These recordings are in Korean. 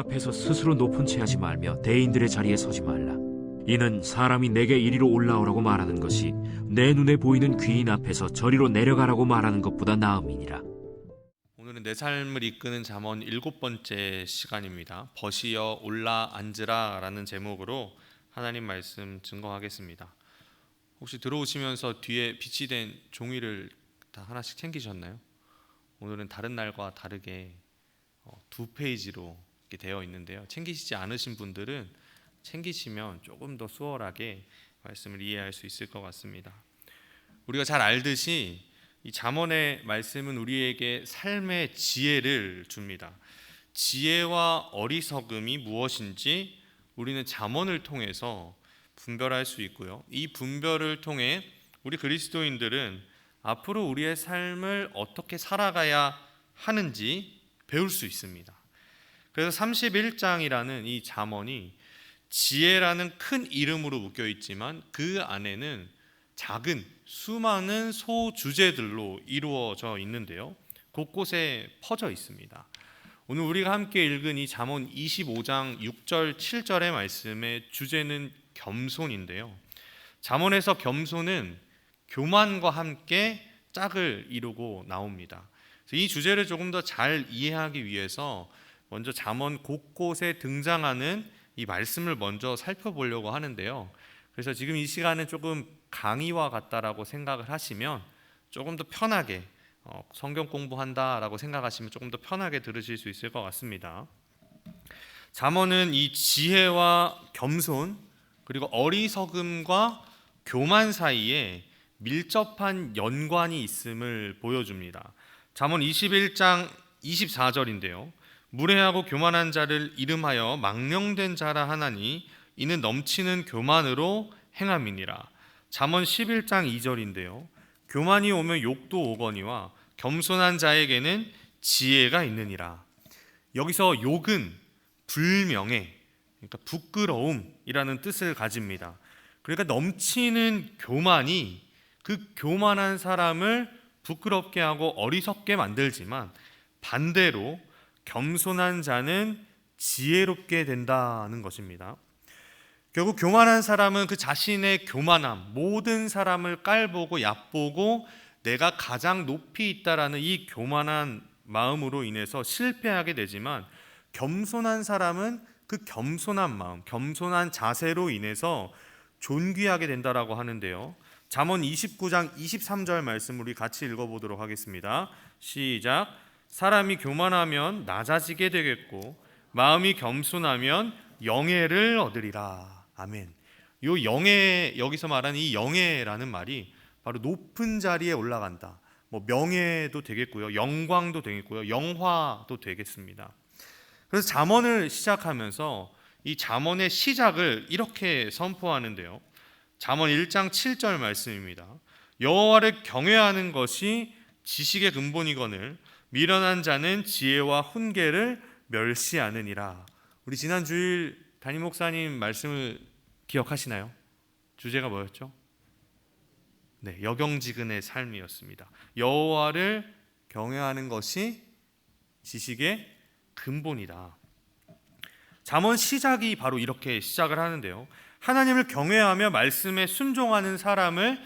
앞에서 스스로 높은 채 하지 말며 대인들의 자리에 서지 말라. 이는 사람이 내게 이리로 올라오라고 말하는 것이 내 눈에 보이는 귀인 앞에서 저리로 내려가라고 말하는 것보다 나음이니라. 오늘은 내 삶을 이끄는 잠언 7번째 시간입니다. 벗이여 올라 앉으라 라는 제목으로 하나님 말씀 증거하겠습니다. 혹시 들어오시면서 뒤에 비치된 종이를 다 하나씩 챙기셨나요? 오늘은 다른 날과 다르게 2페이지로 이렇게 되어 있는데요. 챙기시지 않으신 분들은 챙기시면 조금 더 수월하게 말씀을 이해할 수 있을 것 같습니다. 우리가 잘 알듯이 이 잠언의 말씀은 우리에게 삶의 지혜를 줍니다. 지혜와 어리석음이 무엇인지 우리는 잠언을 통해서 분별할 수 있고요. 이 분별을 통해 우리 그리스도인들은 앞으로 우리의 삶을 어떻게 살아가야 하는지 배울 수 있습니다. 그래서 31장이라는 이 잠언이 지혜라는 큰 이름으로 묶여 있지만 그 안에는 작은 수많은 소주제들로 이루어져 있는데요. 곳곳에 퍼져 있습니다. 오늘 우리가 함께 읽은 이 잠언 25장 6절 7절의 말씀의 주제는 겸손인데요. 잠언에서 겸손은 교만과 함께 짝을 이루고 나옵니다. 이 주제를 조금 더 잘 이해하기 위해서 먼저 잠언 곳곳에 등장하는 이 말씀을 먼저 살펴보려고 하는데요. 그래서 지금 이 시간은 조금 강의와 같다라고 생각을 하시면 조금 더 편하게 성경 공부한다라고 생각하시면 조금 더 편하게 들으실 수 있을 것 같습니다. 잠언은 이 지혜와 겸손 그리고 어리석음과 교만 사이에 밀접한 연관이 있음을 보여줍니다. 잠언 21장 24절인데요. 무례하고 교만한 자를 이름하여 망령된 자라 하나니 이는 넘치는 교만으로 행함이니라. 잠언 11장 2절인데요. 교만이 오면 욕도 오거니와 겸손한 자에게는 지혜가 있느니라. 여기서 욕은 불명예, 그러니까 부끄러움이라는 뜻을 가집니다. 그러니까 넘치는 교만이 그 교만한 사람을 부끄럽게 하고 어리석게 만들지만 반대로 겸손한 자는 지혜롭게 된다는 것입니다. 결국 교만한 사람은 그 자신의 교만함, 모든 사람을 깔보고 얕보고 내가 가장 높이 있다라는 이 교만한 마음으로 인해서 실패하게 되지만 겸손한 사람은 그 겸손한 마음, 겸손한 자세로 인해서 존귀하게 된다라고 하는데요. 잠언 29장 23절 말씀 우리 같이 읽어보도록 하겠습니다. 시작. 사람이 교만하면 낮아지게 되겠고 마음이 겸손하면 영예를 얻으리라. 아멘. 이 영예, 여기서 말하는 이 영예라는 말이 바로 높은 자리에 올라간다. 명예도 되겠고요, 영광도 되겠고요, 영화도 되겠습니다. 그래서 잠언을 시작하면서 이 잠언의 시작을 이렇게 선포하는데요. 잠언 1장 7절 말씀입니다. 여호와를 경외하는 것이 지식의 근본이거늘 미련한 자는 지혜와 훈계를 멸시하느니라. 우리 지난 주일 담임 목사님 말씀을 기억하시나요? 주제가 뭐였죠? 네, 여경지근의 삶이었습니다. 여호와를 경외하는 것이 지식의 근본이다. 잠언 시작이 바로 이렇게 시작을 하는데요. 하나님을 경외하며 말씀에 순종하는 사람을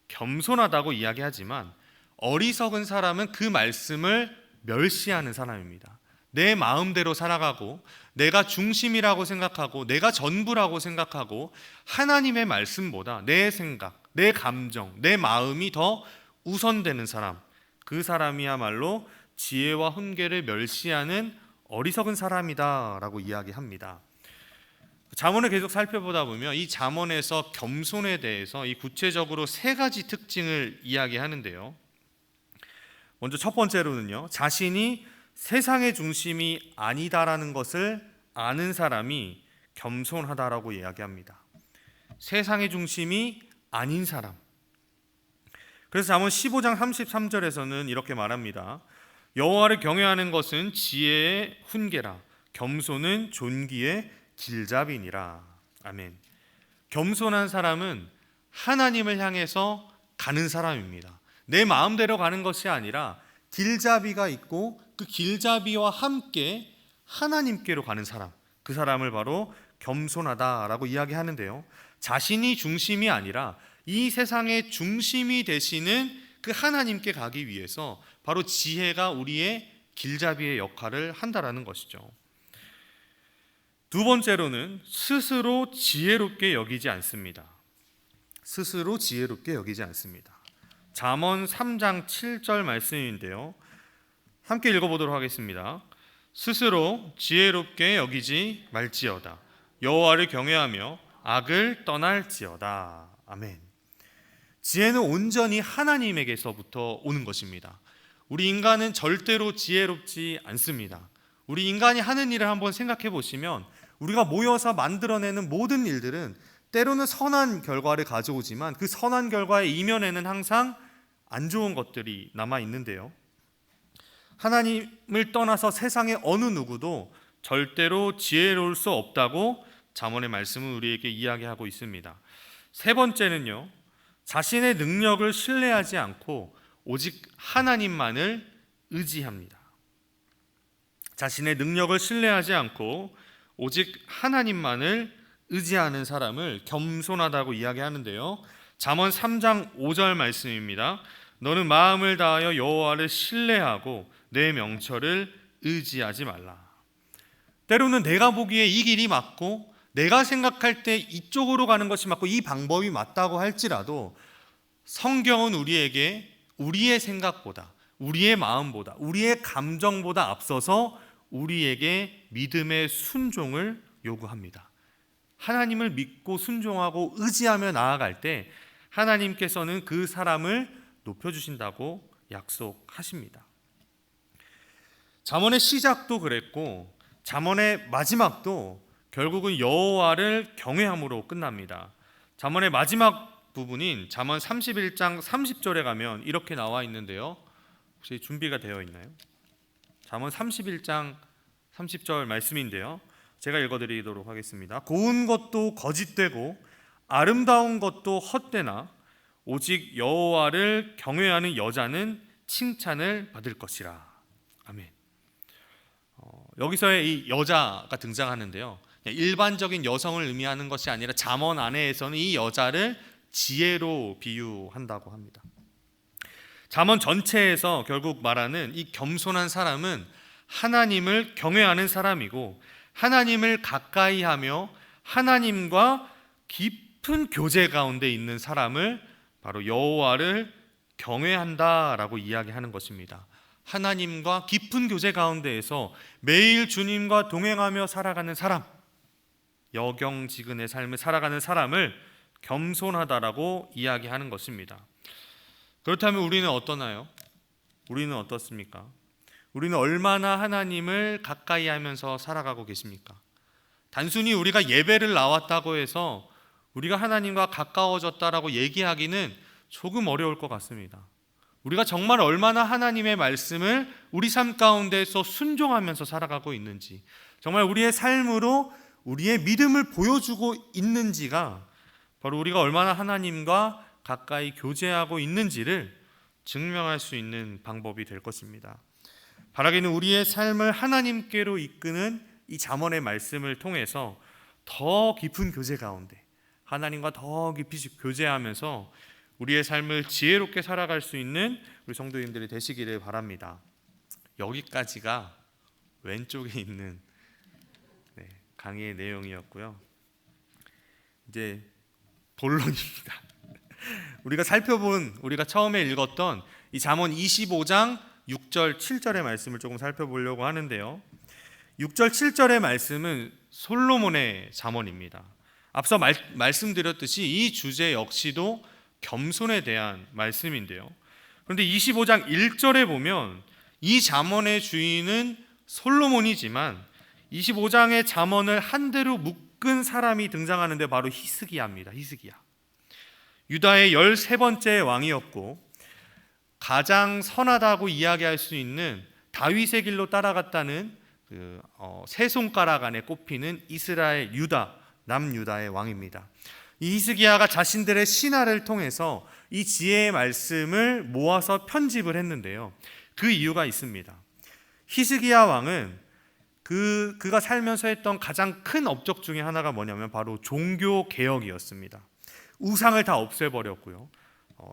겸손하다고 이야기하지만 어리석은 사람은 그 말씀을 멸시하는 사람입니다. 내 마음대로 살아가고 내가 중심이라고 생각하고 내가 전부라고 생각하고 하나님의 말씀보다 내 생각, 내 감정, 내 마음이 더 우선되는 사람, 그 사람이야말로 지혜와 훈계를 멸시하는 어리석은 사람이다라고 이야기합니다. 잠언을 계속 살펴보다 보면 이 잠언에서 겸손에 대해서 이 구체적으로 3가지 특징을 이야기하는데요. 먼저 첫 번째로는요, 자신이 세상의 중심이 아니다라는 것을 아는 사람이 겸손하다라고 이야기합니다. 세상의 중심이 아닌 사람. 그래서 잠언 15장 33절에서는 이렇게 말합니다. 여호와를 경외하는 것은 지혜의 훈계라 겸손은 존귀의 길잡이니라. 아멘. 겸손한 사람은 하나님을 향해서 가는 사람입니다. 내 마음대로 가는 것이 아니라 길잡이가 있고 그 길잡이와 함께 하나님께로 가는 사람, 그 사람을 바로 겸손하다라고 이야기하는데요. 자신이 중심이 아니라 이 세상의 중심이 되시는 그 하나님께 가기 위해서 바로 지혜가 우리의 길잡이의 역할을 한다라는 것이죠. 두 번째로는 스스로 지혜롭게 여기지 않습니다. 스스로 지혜롭게 여기지 않습니다. 잠언 3장 7절 말씀인데요. 함께 읽어보도록 하겠습니다. 스스로 지혜롭게 여기지 말지어다. 여호와를 경외하며 악을 떠날지어다. 아멘. 지혜는 온전히 하나님에게서부터 오는 것입니다. 우리 인간은 절대로 지혜롭지 않습니다. 우리 인간이 하는 일을 한번 생각해 보시면 우리가 모여서 만들어내는 모든 일들은 때로는 선한 결과를 가져오지만 그 선한 결과의 이면에는 항상 안 좋은 것들이 남아 있는데요. 하나님을 떠나서 세상의 어느 누구도 절대로 지혜로울 수 없다고 잠언의 말씀은 우리에게 이야기하고 있습니다. 세 번째는요, 자신의 능력을 신뢰하지 않고 오직 하나님만을 의지합니다. 자신의 능력을 신뢰하지 않고 오직 하나님만을 의지하는 사람을 겸손하다고 이야기하는데요. 잠언 3장 5절 말씀입니다. 너는 마음을 다하여 여호와를 신뢰하고 내 명철을 의지하지 말라. 때로는 내가 보기에 이 길이 맞고 내가 생각할 때 이쪽으로 가는 것이 맞고 이 방법이 맞다고 할지라도 성경은 우리에게 우리의 생각보다, 우리의 마음보다, 우리의 감정보다 앞서서 우리에게 믿음의 순종을 요구합니다. 하나님을 믿고 순종하고 의지하며 나아갈 때 하나님께서는 그 사람을 높여주신다고 약속하십니다. 잠언의 시작도 그랬고 잠언의 마지막도 결국은 여호와를 경외함으로 끝납니다. 잠언의 마지막 부분인 잠언 31장 30절에 가면 이렇게 나와 있는데요. 혹시 준비가 되어 있나요? 잠언 31장 30절 말씀인데요. 제가 읽어드리도록 하겠습니다. 고운 것도 거짓되고 아름다운 것도 헛되나 오직 여호와를 경외하는 여자는 칭찬을 받을 것이라. 아멘. 여기서의 이 여자가 등장하는데요. 일반적인 여성을 의미하는 것이 아니라 잠언 안에서는 이 여자를 지혜로 비유한다고 합니다. 잠언 전체에서 결국 말하는 이 겸손한 사람은 하나님을 경외하는 사람이고 하나님을 가까이 하며 하나님과 깊은 교제 가운데 있는 사람을 바로 여호와를 경외한다라고 이야기하는 것입니다. 하나님과 깊은 교제 가운데에서 매일 주님과 동행하며 살아가는 사람, 여경지근의 삶을 살아가는 사람을 겸손하다라고 이야기하는 것입니다. 그렇다면 우리는 어떠나요? 우리는 어떻습니까? 우리는 얼마나 하나님을 가까이 하면서 살아가고 계십니까? 단순히 우리가 예배를 나왔다고 해서 우리가 하나님과 가까워졌다라고 얘기하기는 조금 어려울 것 같습니다. 우리가 정말 얼마나 하나님의 말씀을 우리 삶 가운데서 순종하면서 살아가고 있는지, 정말 우리의 삶으로 우리의 믿음을 보여주고 있는지가 바로 우리가 얼마나 하나님과 가까이 교제하고 있는지를 증명할 수 있는 방법이 될 것입니다. 바라기는 우리의 삶을 하나님께로 이끄는 이 잠언의 말씀을 통해서 더 깊은 교제 가운데 하나님과 더 깊이 교제하면서 우리의 삶을 지혜롭게 살아갈 수 있는 우리 성도님들이 되시기를 바랍니다. 여기까지가 왼쪽에 있는 강의의 내용이었고요. 이제 본론입니다. 우리가 처음에 읽었던 이 잠언 25장 6절 7절의 말씀을 조금 살펴보려고 하는데요. 6절 7절의 말씀은 솔로몬의 잠언입니다. 앞서 말씀드렸듯이 이 주제 역시도 겸손에 대한 말씀인데요. 그런데 25장 1절에 보면 이 잠언의 주인은 솔로몬이지만 25장의 잠언을 한대로 묶은 사람이 등장하는데 바로 히스기야입니다. 히스기야. 유다의 13번째 왕이었고 가장 선하다고 이야기할 수 있는 다윗의 길로 따라갔다는 세 손가락 안에 꼽히는 이스라엘 유다, 남유다의 왕입니다. 이 히스기야가 자신들의 신하를 통해서 이 지혜의 말씀을 모아서 편집을 했는데요. 그 이유가 있습니다. 히스기야 왕은 그가 살면서 했던 가장 큰 업적 중에 하나가 뭐냐면 바로 종교 개혁이었습니다. 우상을 다 없애버렸고요.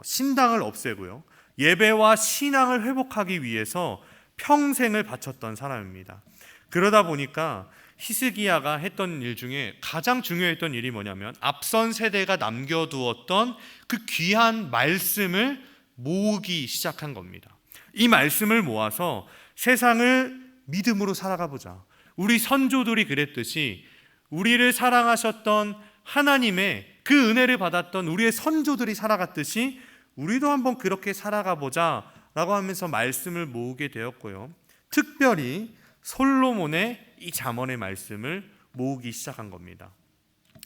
신당을 없애고요. 예배와 신앙을 회복하기 위해서 평생을 바쳤던 사람입니다. 그러다 보니까 히스기야가 했던 일 중에 가장 중요했던 일이 뭐냐면 앞선 세대가 남겨두었던 그 귀한 말씀을 모으기 시작한 겁니다. 이 말씀을 모아서 세상을 믿음으로 살아가 보자. 우리 선조들이 그랬듯이 우리를 사랑하셨던 하나님의 그 은혜를 받았던 우리의 선조들이 살아갔듯이 우리도 한번 그렇게 살아가 보자 라고 하면서 말씀을 모으게 되었고요. 특별히 솔로몬의 이 잠언의 말씀을 모으기 시작한 겁니다.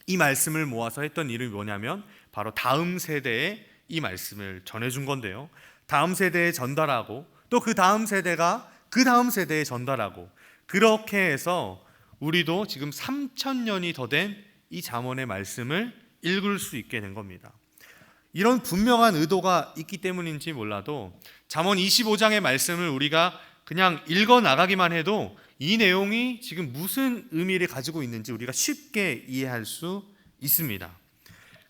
이 말씀을 모아서 했던 일이 뭐냐면 바로 다음 세대에 이 말씀을 전해준 건데요. 다음 세대에 전달하고 또 그 다음 세대가 그 다음 세대에 전달하고 그렇게 해서 우리도 지금 3,000년이 더 된 이 잠언의 말씀을 읽을 수 있게 된 겁니다. 이런 분명한 의도가 있기 때문인지 몰라도 잠언 25장의 말씀을 우리가 그냥 읽어 나가기만 해도 이 내용이 지금 무슨 의미를 가지고 있는지 우리가 쉽게 이해할 수 있습니다.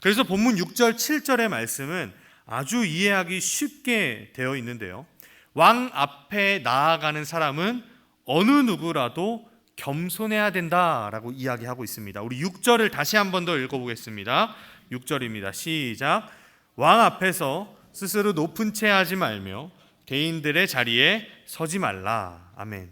그래서 본문 6절, 7절의 말씀은 아주 이해하기 쉽게 되어 있는데요. 왕 앞에 나아가는 사람은 어느 누구라도 겸손해야 된다라고 이야기하고 있습니다. 우리 6절을 다시 한 번 더 읽어보겠습니다. 6절입니다. 시작. 왕 앞에서 스스로 높은 채 하지 말며 대인들의 자리에 서지 말라. 아멘.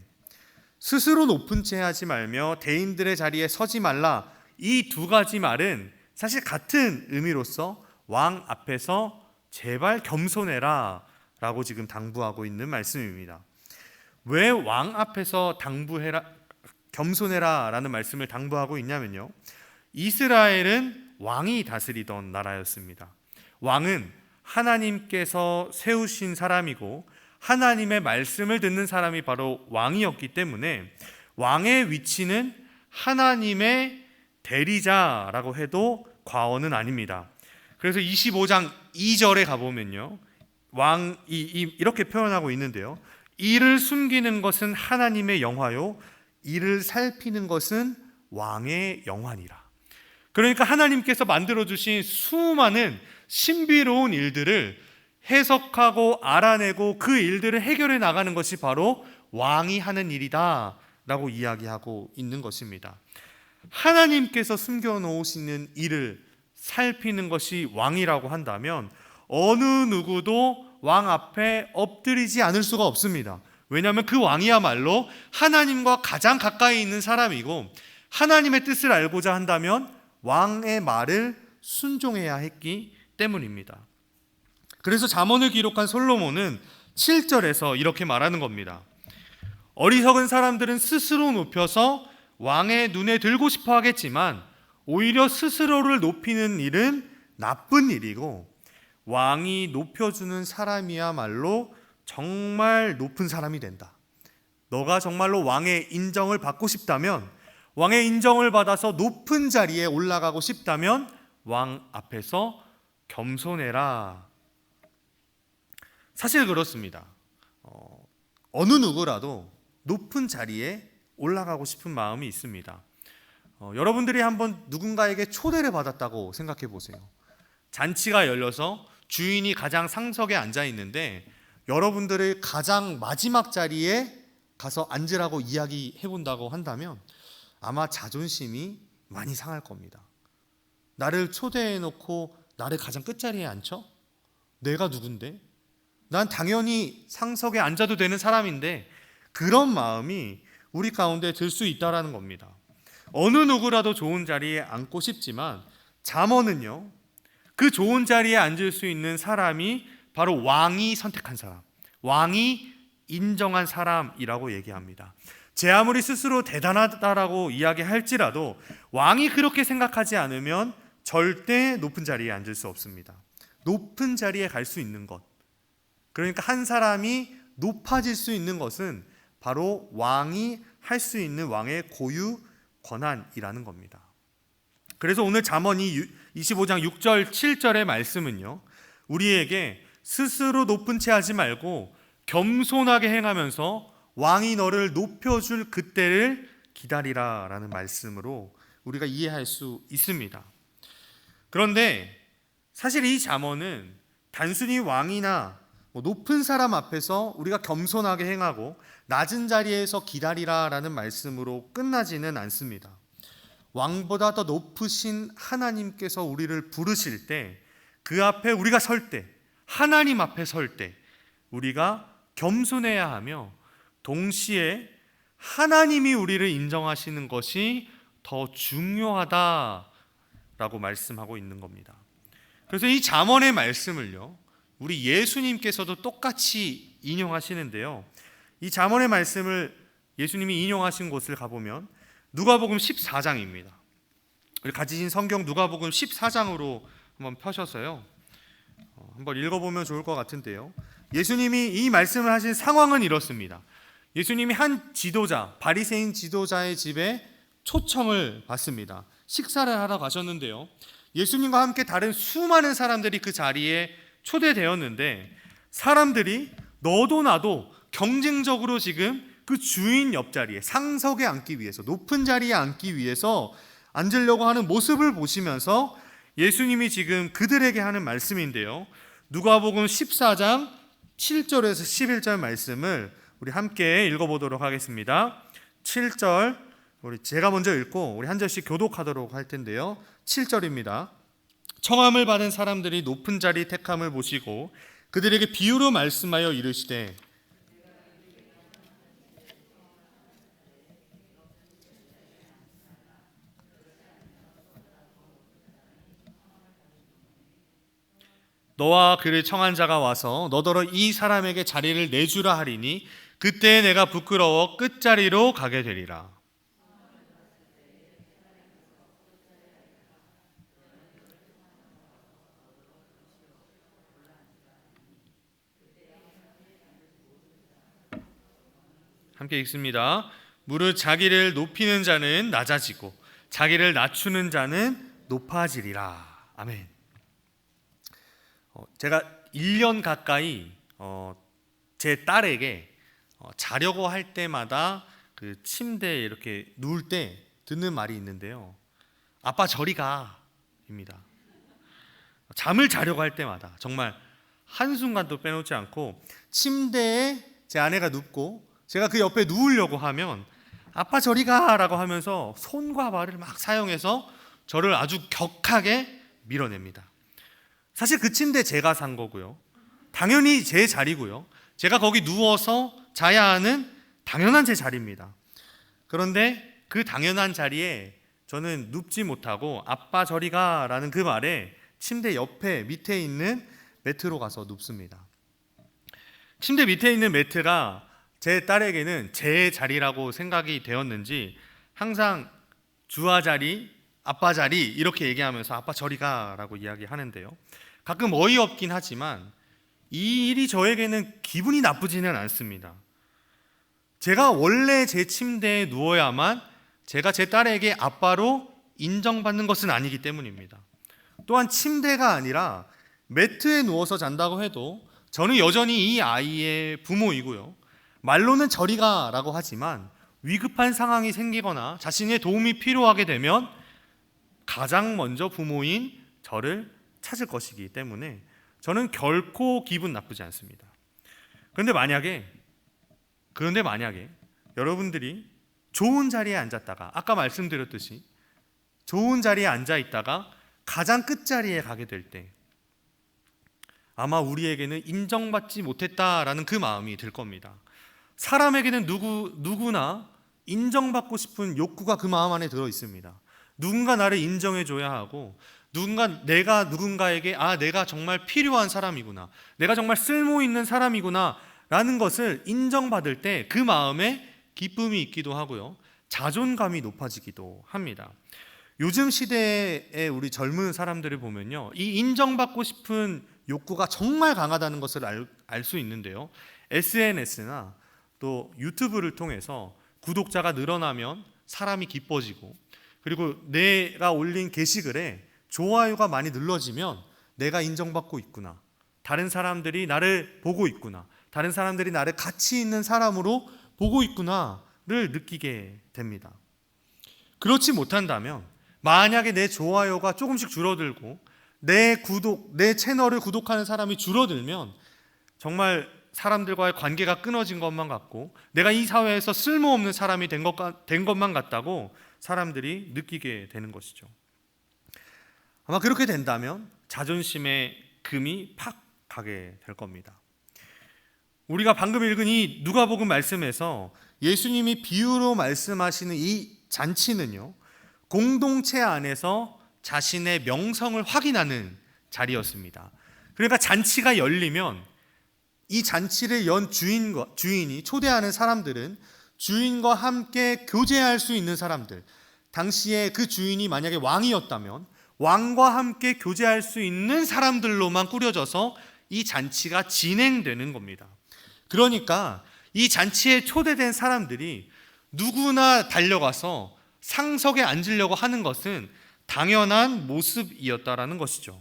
스스로 높은 채 하지 말며 대인들의 자리에 서지 말라. 이 두 가지 말은 사실 같은 의미로서 왕 앞에서 제발 겸손해라 라고 지금 당부하고 있는 말씀입니다. 왜 왕 앞에서 겸손해라 라는 말씀을 당부하고 있냐면요, 이스라엘은 왕이 다스리던 나라였습니다. 왕은 하나님께서 세우신 사람이고 하나님의 말씀을 듣는 사람이 바로 왕이었기 때문에 왕의 위치는 하나님의 대리자라고 해도 과언은 아닙니다. 그래서 25장 2절에 가보면요, 왕이 이렇게 표현하고 있는데요. 이를 숨기는 것은 하나님의 영화요 이를 살피는 것은 왕의 영화니라. 그러니까 하나님께서 만들어주신 수많은 신비로운 일들을 해석하고 알아내고 그 일들을 해결해 나가는 것이 바로 왕이 하는 일이다 라고 이야기하고 있는 것입니다. 하나님께서 숨겨놓으시는 일을 살피는 것이 왕이라고 한다면 어느 누구도 왕 앞에 엎드리지 않을 수가 없습니다. 왜냐하면 그 왕이야말로 하나님과 가장 가까이 있는 사람이고 하나님의 뜻을 알고자 한다면 왕의 말을 순종해야 했기 때문입니다. 그래서 잠언을 기록한 솔로몬은 7절에서 이렇게 말하는 겁니다. 어리석은 사람들은 스스로 높여서 왕의 눈에 들고 싶어 하겠지만 오히려 스스로를 높이는 일은 나쁜 일이고 왕이 높여주는 사람이야말로 정말 높은 사람이 된다. 너가 정말로 왕의 인정을 받고 싶다면, 왕의 인정을 받아서 높은 자리에 올라가고 싶다면 왕 앞에서 겸손해라. 사실 그렇습니다. 어느 누구라도 높은 자리에 올라가고 싶은 마음이 있습니다. 여러분들이 한번 누군가에게 초대를 받았다고 생각해 보세요. 잔치가 열려서 주인이 가장 상석에 앉아 있는데 여러분들을 가장 마지막 자리에 가서 앉으라고 이야기해 본다고 한다면 아마 자존심이 많이 상할 겁니다. 나를 초대해 놓고 나를 가장 끝자리에 앉혀? 내가 누군데? 난 당연히 상석에 앉아도 되는 사람인데, 그런 마음이 우리 가운데 들 수 있다라는 겁니다. 어느 누구라도 좋은 자리에 앉고 싶지만 잠언은요, 그 좋은 자리에 앉을 수 있는 사람이 바로 왕이 선택한 사람, 왕이 인정한 사람이라고 얘기합니다. 제 아무리 스스로 대단하다라고 이야기할지라도 왕이 그렇게 생각하지 않으면 절대 높은 자리에 앉을 수 없습니다. 높은 자리에 갈 수 있는 것, 그러니까 한 사람이 높아질 수 있는 것은 바로 왕이 할 수 있는 왕의 고유 권한이라는 겁니다. 그래서 오늘 잠언 25장 6절 7절의 말씀은요, 우리에게 스스로 높은 채 하지 말고 겸손하게 행하면서 왕이 너를 높여줄 그때를 기다리라 라는 말씀으로 우리가 이해할 수 있습니다. 그런데 사실 이 잠언은 단순히 왕이나 높은 사람 앞에서 우리가 겸손하게 행하고 낮은 자리에서 기다리라 라는 말씀으로 끝나지는 않습니다. 왕보다 더 높으신 하나님께서 우리를 부르실 때, 그 앞에 우리가 설 때, 하나님 앞에 설 때 우리가 겸손해야 하며, 동시에 하나님이 우리를 인정하시는 것이 더 중요하다라고 말씀하고 있는 겁니다. 그래서 이 잠언의 말씀을요, 우리 예수님께서도 똑같이 인용하시는데요, 이 잠언의 말씀을 예수님이 인용하신 곳을 가보면 누가복음 14장입니다. 우리 가지신 성경 누가복음 14장으로 한번 펴셔서요, 한번 읽어보면 좋을 것 같은데요, 예수님이 이 말씀을 하신 상황은 이렇습니다. 예수님이 한 지도자, 바리새인 지도자의 집에 초청을 받습니다. 식사를 하러 가셨는데요, 예수님과 함께 다른 수많은 사람들이 그 자리에 초대되었는데, 사람들이 너도 나도 경쟁적으로 지금 그 주인 옆자리에, 상석에 앉기 위해서, 높은 자리에 앉기 위해서 앉으려고 하는 모습을 보시면서 예수님이 지금 그들에게 하는 말씀인데요, 누가복음 14장 7절에서 11절 말씀을 우리 함께 읽어보도록 하겠습니다. 7절, 우리 제가 먼저 읽고 우리 한 절씩 교독하도록 할 텐데요, 7절입니다. 청함을 받은 사람들이 높은 자리 택함을 보시고 그들에게 비유로 말씀하여 이르시되, 너와 그를 청한 자가 와서 너더러 이 사람에게 자리를 내주라 하리니 그때 내가 부끄러워 끝자리로 가게 되리라. 함께 읽습니다. 무릇 자기를 높이는 자는 낮아지고 자기를 낮추는 자는 높아지리라. 아멘. 제가 1년 가까이 제 딸에게 자려고 할 때마다 그 침대에 이렇게 누울 때 듣는 말이 있는데요, 아빠 저리 가 입니다. 잠을 자려고 할 때마다 정말 한순간도 빼놓지 않고 침대에 제 아내가 눕고 제가 그 옆에 누우려고 하면 아빠 저리 가라고 하면서 손과 발을 막 사용해서 저를 아주 격하게 밀어냅니다. 사실 그 침대 제가 산 거고요, 당연히 제 자리고요, 제가 거기 누워서 자야 하는 당연한 제 자리입니다. 그런데 그 당연한 자리에 저는 눕지 못하고 아빠 저리 가라는 그 말에 침대 옆에 밑에 있는 매트로 가서 눕습니다. 침대 밑에 있는 매트가 제 딸에게는 제 자리라고 생각이 되었는지 항상 주아 자리, 아빠 자리 이렇게 얘기하면서 아빠 저리 가라고 이야기하는데요, 가끔 어이없긴 하지만 이 일이 저에게는 기분이 나쁘지는 않습니다. 제가 원래 제 침대에 누워야만 제가 제 딸에게 아빠로 인정받는 것은 아니기 때문입니다. 또한 침대가 아니라 매트에 누워서 잔다고 해도 저는 여전히 이 아이의 부모이고요, 말로는 저리 가라고 하지만 위급한 상황이 생기거나 자신의 도움이 필요하게 되면 가장 먼저 부모인 저를 찾을 것이기 때문에 저는 결코 기분 나쁘지 않습니다. 그런데 만약에 여러분들이 좋은 자리에 앉았다가, 아까 말씀드렸듯이 좋은 자리에 앉아 있다가 가장 끝자리에 가게 될 때 아마 우리에게는 인정받지 못했다라는 그 마음이 들 겁니다. 사람에게는 누구나 인정받고 싶은 욕구가 그 마음 안에 들어 있습니다. 누군가 나를 인정해줘야 하고, 내가 누군가에게 내가 정말 필요한 사람이구나, 내가 정말 쓸모 있는 사람이구나 라는 것을 인정받을 때 그 마음에 기쁨이 있기도 하고요, 자존감이 높아지기도 합니다. 요즘 시대에 우리 젊은 사람들을 보면요, 이 인정받고 싶은 욕구가 정말 강하다는 것을 알 수 있는데요, SNS나 또 유튜브를 통해서 구독자가 늘어나면 사람이 기뻐지고, 그리고 내가 올린 게시글에 좋아요가 많이 눌러지면 내가 인정받고 있구나, 다른 사람들이 나를 보고 있구나, 다른 사람들이 나를 가치 있는 사람으로 보고 있구나를 느끼게 됩니다. 그렇지 못한다면 만약에 내 좋아요가 조금씩 줄어들고 내 채널을 구독하는 사람이 줄어들면 정말 사람들과의 관계가 끊어진 것만 같고 내가 이 사회에서 쓸모없는 사람이 된 것만 같다고 사람들이 느끼게 되는 것이죠. 아마 그렇게 된다면 자존심에 금이 팍 가게 될 겁니다. 우리가 방금 읽은 이 누가복음 말씀에서 예수님이 비유로 말씀하시는 이 잔치는요, 공동체 안에서 자신의 명성을 확인하는 자리였습니다. 그러니까 잔치가 열리면 이 잔치를 연 주인이 초대하는 사람들은 주인과 함께 교제할 수 있는 사람들, 당시에 그 주인이 만약에 왕이었다면 왕과 함께 교제할 수 있는 사람들로만 꾸려져서 이 잔치가 진행되는 겁니다. 그러니까 이 잔치에 초대된 사람들이 누구나 달려가서 상석에 앉으려고 하는 것은 당연한 모습이었다라는 것이죠.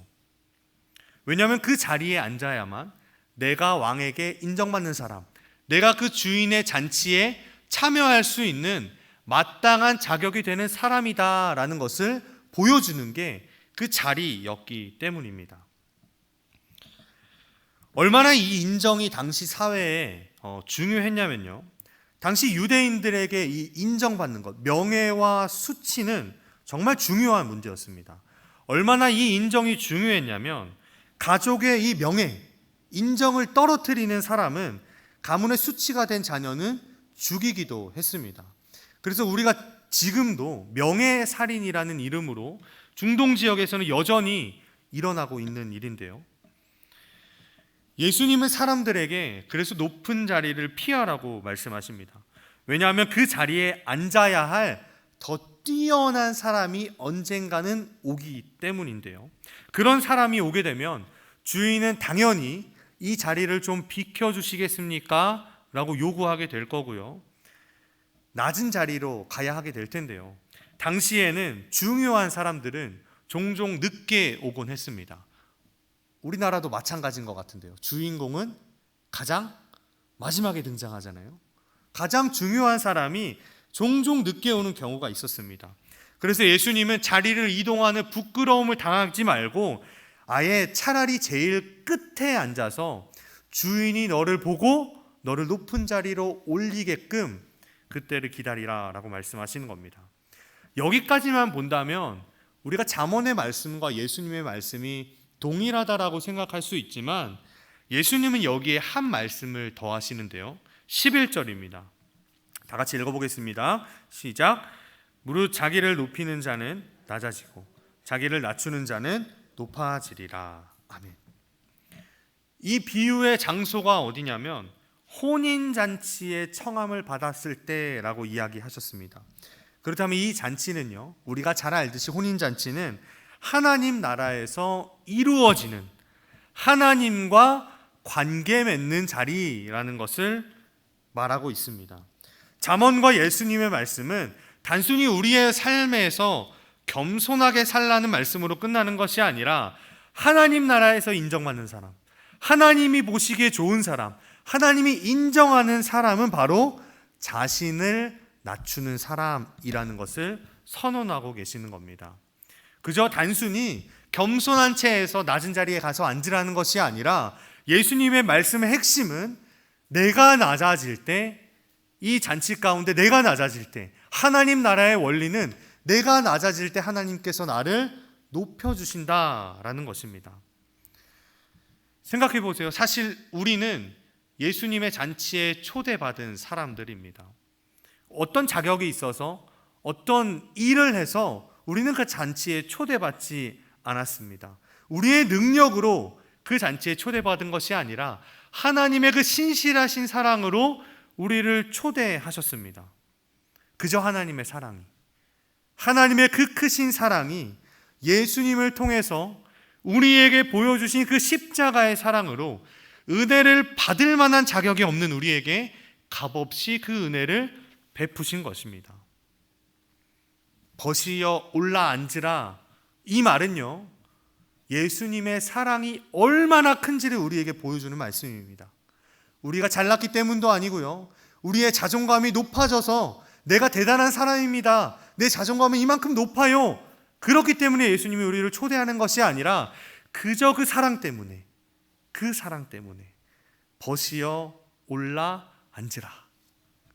왜냐하면 그 자리에 앉아야만 내가 왕에게 인정받는 사람, 내가 그 주인의 잔치에 참여할 수 있는 마땅한 자격이 되는 사람이다라는 것을 보여주는 게 그 자리였기 때문입니다. 얼마나 이 인정이 당시 사회에 중요했냐면요, 당시 유대인들에게 이 인정받는 것, 명예와 수치는 정말 중요한 문제였습니다. 얼마나 이 인정이 중요했냐면 가족의 이 명예, 인정을 떨어뜨리는 사람은 가문의 수치가 된 자녀는 죽이기도 했습니다. 그래서 우리가 지금도 명예살인이라는 이름으로 중동 지역에서는 여전히 일어나고 있는 일인데요, 예수님은 사람들에게 그래서 높은 자리를 피하라고 말씀하십니다. 왜냐하면 그 자리에 앉아야 할 더 뛰어난 사람이 언젠가는 오기 때문인데요, 그런 사람이 오게 되면 주인은 당연히 이 자리를 좀 비켜주시겠습니까? 라고 요구하게 될 거고요, 낮은 자리로 가야 하게 될 텐데요, 당시에는 중요한 사람들은 종종 늦게 오곤 했습니다. 우리나라도 마찬가지인 것 같은데요, 주인공은 가장 마지막에 등장하잖아요. 가장 중요한 사람이 종종 늦게 오는 경우가 있었습니다. 그래서 예수님은 자리를 이동하는 부끄러움을 당하지 말고 아예 차라리 제일 끝에 앉아서 주인이 너를 보고 너를 높은 자리로 올리게끔 그때를 기다리라 라고 말씀하시는 겁니다. 여기까지만 본다면 우리가 잠언의 말씀과 예수님의 말씀이 동일하다라고 생각할 수 있지만 예수님은 여기에 한 말씀을 더하시는데요, 11절입니다. 다 같이 읽어보겠습니다. 시작. 무릇 자기를 높이는 자는 낮아지고 자기를 낮추는 자는 높아지리라. 아멘. 이 비유의 장소가 어디냐면 혼인잔치의 청함을 받았을 때라고 이야기하셨습니다. 그렇다면 이 잔치는요, 우리가 잘 알듯이 혼인잔치는 하나님 나라에서 이루어지는 하나님과 관계 맺는 자리라는 것을 말하고 있습니다. 잠언과 예수님의 말씀은 단순히 우리의 삶에서 겸손하게 살라는 말씀으로 끝나는 것이 아니라 하나님 나라에서 인정받는 사람, 하나님이 보시기에 좋은 사람, 하나님이 인정하는 사람은 바로 자신을 낮추는 사람이라는 것을 선언하고 계시는 겁니다. 그저 단순히 겸손한 채에서 낮은 자리에 가서 앉으라는 것이 아니라 예수님의 말씀의 핵심은 내가 낮아질 때, 이 잔치 가운데 내가 낮아질 때, 하나님 나라의 원리는 내가 낮아질 때 하나님께서 나를 높여주신다라는 것입니다. 생각해 보세요. 사실 우리는 예수님의 잔치에 초대받은 사람들입니다. 어떤 자격이 있어서 어떤 일을 해서 우리는 그 잔치에 초대받지 않았습니다. 우리의 능력으로 그 잔치에 초대받은 것이 아니라 하나님의 그 신실하신 사랑으로 우리를 초대하셨습니다. 그저 하나님의 사랑이, 하나님의 그 크신 사랑이 예수님을 통해서 우리에게 보여주신 그 십자가의 사랑으로 은혜를 받을 만한 자격이 없는 우리에게 값없이 그 은혜를 베푸신 것입니다. 벗이여 올라 앉으라, 이 말은요, 예수님의 사랑이 얼마나 큰지를 우리에게 보여주는 말씀입니다. 우리가 잘났기 때문도 아니고요, 우리의 자존감이 높아져서 내가 대단한 사람입니다. 내 자존감은 이만큼 높아요. 그렇기 때문에 예수님이 우리를 초대하는 것이 아니라 그저 그 사랑 때문에 벗이여 올라 앉으라.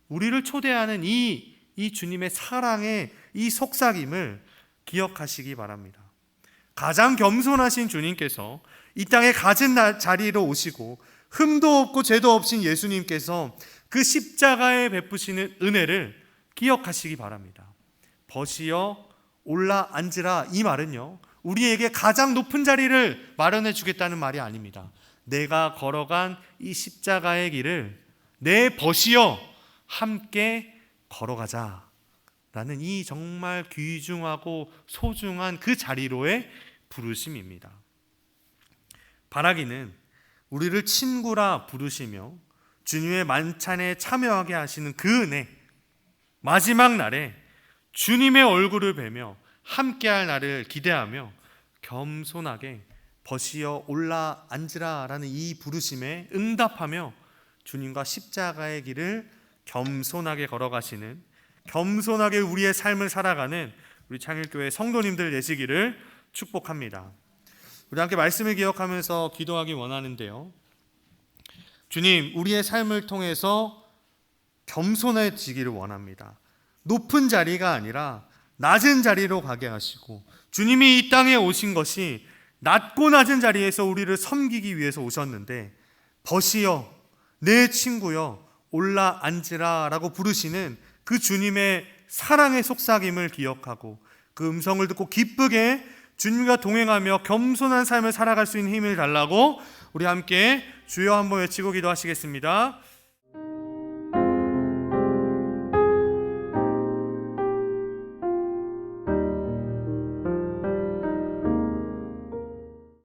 우리를 초대하는 이 주님의 사랑의 이 속삭임을 기억하시기 바랍니다. 가장 겸손하신 주님께서 이 땅에 갖은 자리로 오시고 흠도 없고 죄도 없인 예수님께서 그 십자가에 베푸시는 은혜를 기억하시기 바랍니다. 벗이여 올라 앉으라, 이 말은요, 우리에게 가장 높은 자리를 마련해 주겠다는 말이 아닙니다. 내가 걸어간 이 십자가의 길을 내 벗이여 함께 걸어가자 라는 이 정말 귀중하고 소중한 그 자리로의 부르심입니다. 바라기는 우리를 친구라 부르시며 주님의 만찬에 참여하게 하시는 그 은혜, 마지막 날에 주님의 얼굴을 뵈며 함께할 날을 기대하며 겸손하게 벗이여 올라 앉으라 라는 이 부르심에 응답하며 주님과 십자가의 길을 겸손하게 걸어가시는, 겸손하게 우리의 삶을 살아가는 우리 창일교회 성도님들 되시기를 축복합니다. 우리 함께 말씀을 기억하면서 기도하기 원하는데요, 주님, 우리의 삶을 통해서 겸손해지기를 원합니다. 높은 자리가 아니라 낮은 자리로 가게 하시고, 주님이 이 땅에 오신 것이 낮고 낮은 자리에서 우리를 섬기기 위해서 오셨는데, 벗이여 내 친구여 올라 앉으라 라고 부르시는 그 주님의 사랑의 속삭임을 기억하고 그 음성을 듣고 기쁘게 주님과 동행하며 겸손한 삶을 살아갈 수 있는 힘을 달라고 우리 함께 주여 한번 외치고 기도하시겠습니다.